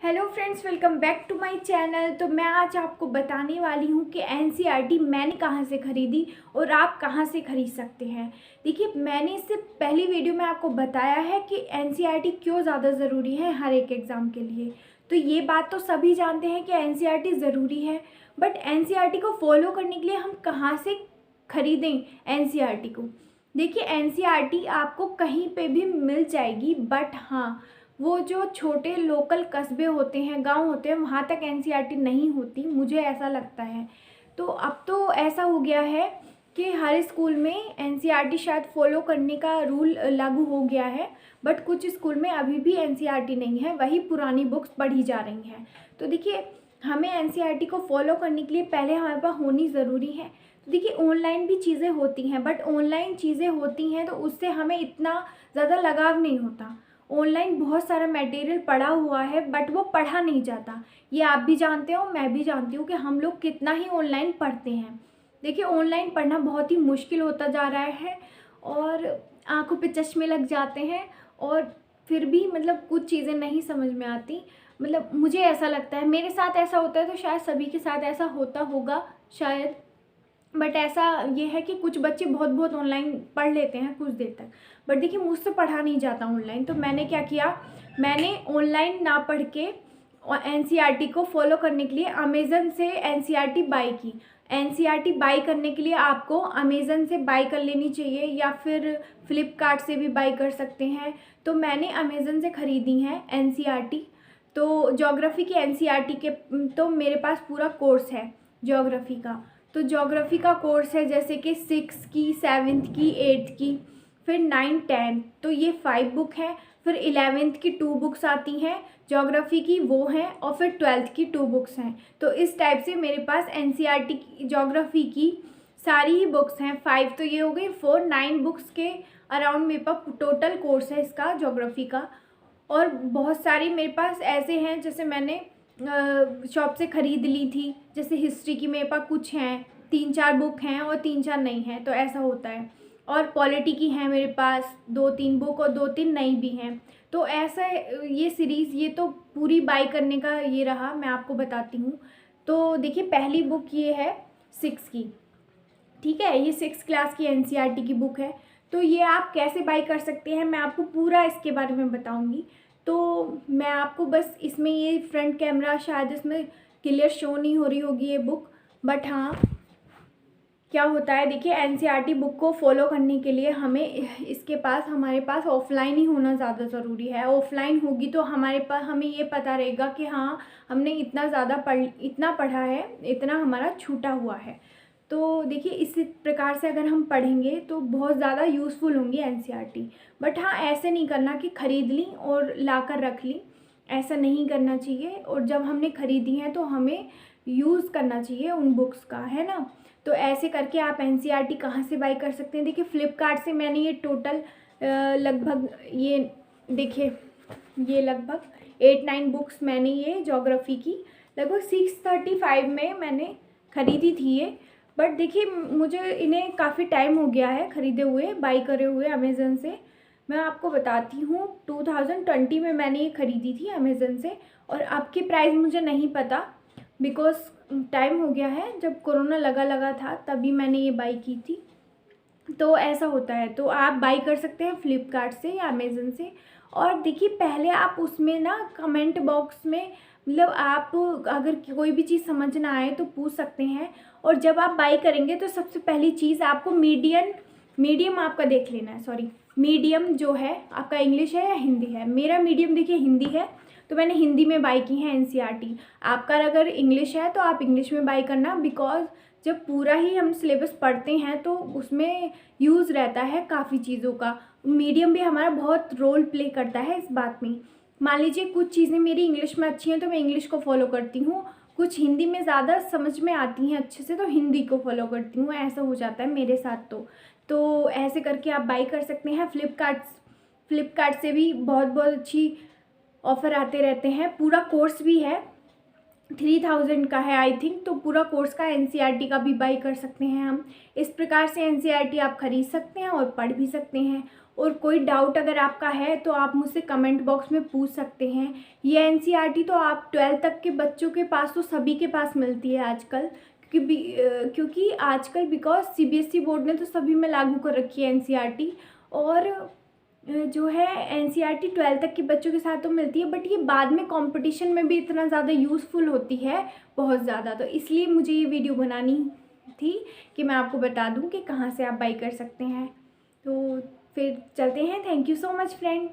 Hello friends, welcome back to my channel. तो मैं आज आपको बताने वाली हूँ कि एनसीईआरटी मैंने कहाँ से ख़रीदी और आप कहाँ से ख़रीद सकते हैं। देखिए, मैंने इससे पहली वीडियो में आपको बताया है कि एनसीईआरटी क्यों ज़्यादा ज़रूरी है हर एक एग्ज़ाम के लिए। तो ये बात तो सभी जानते हैं कि एनसीईआरटी ज़रूरी है, बट एनसीईआरटी को फॉलो करने के लिए हम कहाँ से ख़रीदें एनसीईआरटी को। देखिए, एनसीईआरटी आपको कहीं पे भी मिल जाएगी, बट हाँ, वो जो छोटे लोकल कस्बे होते हैं, गांव होते हैं, वहाँ तक एनसीईआरटी नहीं होती, मुझे ऐसा लगता है। तो अब तो ऐसा हो गया है कि हर स्कूल में एनसीईआरटी शायद फॉलो करने का रूल लागू हो गया है, बट कुछ स्कूल में अभी भी एनसीईआरटी नहीं है, वही पुरानी बुक्स पढ़ी जा रही हैं। तो देखिए, हमें एनसीईआरटी को फॉलो करने के लिए पहले हमारे पास होनी ज़रूरी है। तो देखिए, ऑनलाइन भी चीज़ें होती हैं, बट ऑनलाइन चीज़ें होती हैं तो उससे हमें इतना ज़्यादा लगाव नहीं होता। ऑनलाइन बहुत सारा मटेरियल पड़ा हुआ है, बट वो पढ़ा नहीं जाता। ये आप भी जानते हो, मैं भी जानती हूँ कि हम लोग कितना ही ऑनलाइन पढ़ते हैं। देखिए, ऑनलाइन पढ़ना बहुत ही मुश्किल होता जा रहा है और आंखों पे चश्मे लग जाते हैं, और फिर भी मतलब कुछ चीज़ें नहीं समझ में आती। मतलब मुझे ऐसा लगता है, मेरे साथ ऐसा होता है, तो शायद सभी के साथ ऐसा होता होगा शायद। बट ऐसा ये है कि कुछ बच्चे बहुत बहुत ऑनलाइन पढ़ लेते हैं कुछ देर तक, बट देखिए, मुझसे पढ़ा नहीं जाता ऑनलाइन। तो मैंने क्या किया, मैंने ऑनलाइन ना पढ़ के एनसीईआरटी को फॉलो करने के लिए अमेज़न से एनसीईआरटी बाई की। एनसीईआरटी बाई करने के लिए आपको अमेज़न से बाई कर लेनी चाहिए, या फिर फ्लिपकार्ट से भी बाई कर सकते हैं। तो मैंने अमेज़न से ख़रीदी हैं एनसीईआरटी। तो ज्योग्राफी की एनसीईआरटी के तो मेरे पास पूरा कोर्स है ज्योग्राफी का। तो ज्योग्राफी का कोर्स है, जैसे कि 6 की, 7th की, 8th की, फिर 9, 10, तो ये 5 बुक हैं। फिर 11th की 2 बुक्स आती हैं ज्योग्राफी की, वो हैं। और फिर 12th की 2 बुक्स हैं। तो इस टाइप से मेरे पास एनसीईआरटी की ज्योग्राफी की सारी ही बुक्स हैं। 5 तो ये हो गई, 4, 9 बुक्स के अराउंड मेरे पास टोटल कोर्स है इसका ज्योग्राफी का। और बहुत सारी मेरे पास ऐसे हैं, जैसे मैंने शॉप से ख़रीद ली थी। जैसे हिस्ट्री की मेरे पास कुछ हैं, 3-4 बुक हैं और 3-4 नहीं हैं, तो ऐसा होता है। और पॉलिटी की हैं मेरे पास 2-3 बुक और 2-3 नई भी हैं। तो ऐसा ये सीरीज़, ये तो पूरी बाई करने का ये रहा, मैं आपको बताती हूँ। तो देखिए, पहली बुक ये है 6 की, ठीक है, ये 6 क्लास की एनसीईआरटी की बुक है। तो ये आप कैसे बाई कर सकते हैं, मैं आपको पूरा इसके बारे में बताऊंगी। तो मैं आपको बस इसमें ये फ्रंट कैमरा शायद इसमें क्लियर शो नहीं हो रही होगी ये बुक, बट हाँ, क्या होता है, देखिए, एनसीईआरटी बुक को फॉलो करने के लिए हमें इसके पास हमारे पास ऑफ़लाइन ही होना ज़्यादा ज़रूरी है। ऑफ़लाइन होगी तो हमारे पास हमें ये पता रहेगा कि हाँ, हमने इतना पढ़ा है, इतना हमारा छूटा हुआ है। तो देखिए, इसी प्रकार से अगर हम पढ़ेंगे तो बहुत ज़्यादा यूज़फुल होंगी एनसीईआरटी। बट हाँ, ऐसे नहीं करना कि ख़रीद ली और ला कर रख ली, ऐसा नहीं करना चाहिए। और जब हमने ख़रीदी हैं तो हमें यूज़ करना चाहिए उन बुक्स का, है ना। तो ऐसे करके आप एनसीईआरटी कहाँ से बाई कर सकते हैं। देखिए, फ्लिपकार्ट से मैंने ये टोटल लगभग ये देखिए, ये लगभग 8-9 बुक्स मैंने ये ज्योग्राफी की लगभग 635 में मैंने ख़रीदी थी ये। बट देखिए, मुझे इन्हें काफ़ी टाइम हो गया है ख़रीदे हुए, बाई करे हुए अमेज़न से। मैं आपको बताती हूँ, 2020 में मैंने ये ख़रीदी थी अमेज़न से, और अब की प्राइस मुझे नहीं पता, बिकॉज़ टाइम हो गया है, जब कोरोना लगा था तभी मैंने ये बाई की थी। तो ऐसा होता है, तो आप बाई कर सकते हैं फ्लिपकार्ट से या अमेज़न से। और देखिए, पहले आप उसमें ना कमेंट बॉक्स में, मतलब आप अगर कोई भी चीज़ समझ ना आए तो पूछ सकते हैं। और जब आप बाई करेंगे तो सबसे पहली चीज़ आपको मीडियम आपका देख लेना है। सॉरी, मीडियम जो है आपका इंग्लिश है या हिंदी है। मेरा मीडियम देखिए हिंदी है, तो मैंने हिंदी में बाई की है एनसीईआरटी। आपका अगर इंग्लिश है तो आप इंग्लिश में बाई करना, बिकॉज़ जब पूरा ही हम सिलेबस पढ़ते हैं तो उसमें यूज़ रहता है काफ़ी चीज़ों का। मीडियम भी हमारा बहुत रोल प्ले करता है इस बात में। मान लीजिए, कुछ चीज़ें मेरी इंग्लिश में अच्छी हैं तो मैं इंग्लिश को फॉलो करती हूँ, कुछ हिंदी में ज़्यादा समझ में आती हैं अच्छे से तो हिंदी को फॉलो करती हूँ, ऐसा हो जाता है मेरे साथ। तो ऐसे करके आप बाई कर सकते हैं। फ्लिपकार्ट से भी बहुत बहुत अच्छी ऑफ़र आते रहते हैं। पूरा कोर्स भी है, 3000 का है आई थिंक। तो पूरा कोर्स का NCERT का भी बाई कर सकते हैं हम। इस प्रकार से NCERT आप ख़रीद सकते हैं और पढ़ भी सकते हैं। और कोई डाउट अगर आपका है तो आप मुझसे कमेंट बॉक्स में पूछ सकते हैं। ये NCERT तो आप 12th तक के बच्चों के पास तो सभी के पास मिलती है आजकल, क्योंकि आजकल बिकॉज CBSE बोर्ड ने तो सभी में लागू कर रखी है NCERT। और जो है NCERT 12th तक के बच्चों के साथ तो मिलती है, बट ये बाद में कंपटीशन में भी इतना ज़्यादा यूज़फुल होती है, बहुत ज़्यादा। तो इसलिए मुझे ये वीडियो बनानी थी कि मैं आपको बता दूं कि कहाँ से आप बाई कर सकते हैं। तो फिर चलते हैं। Thank you so much friend.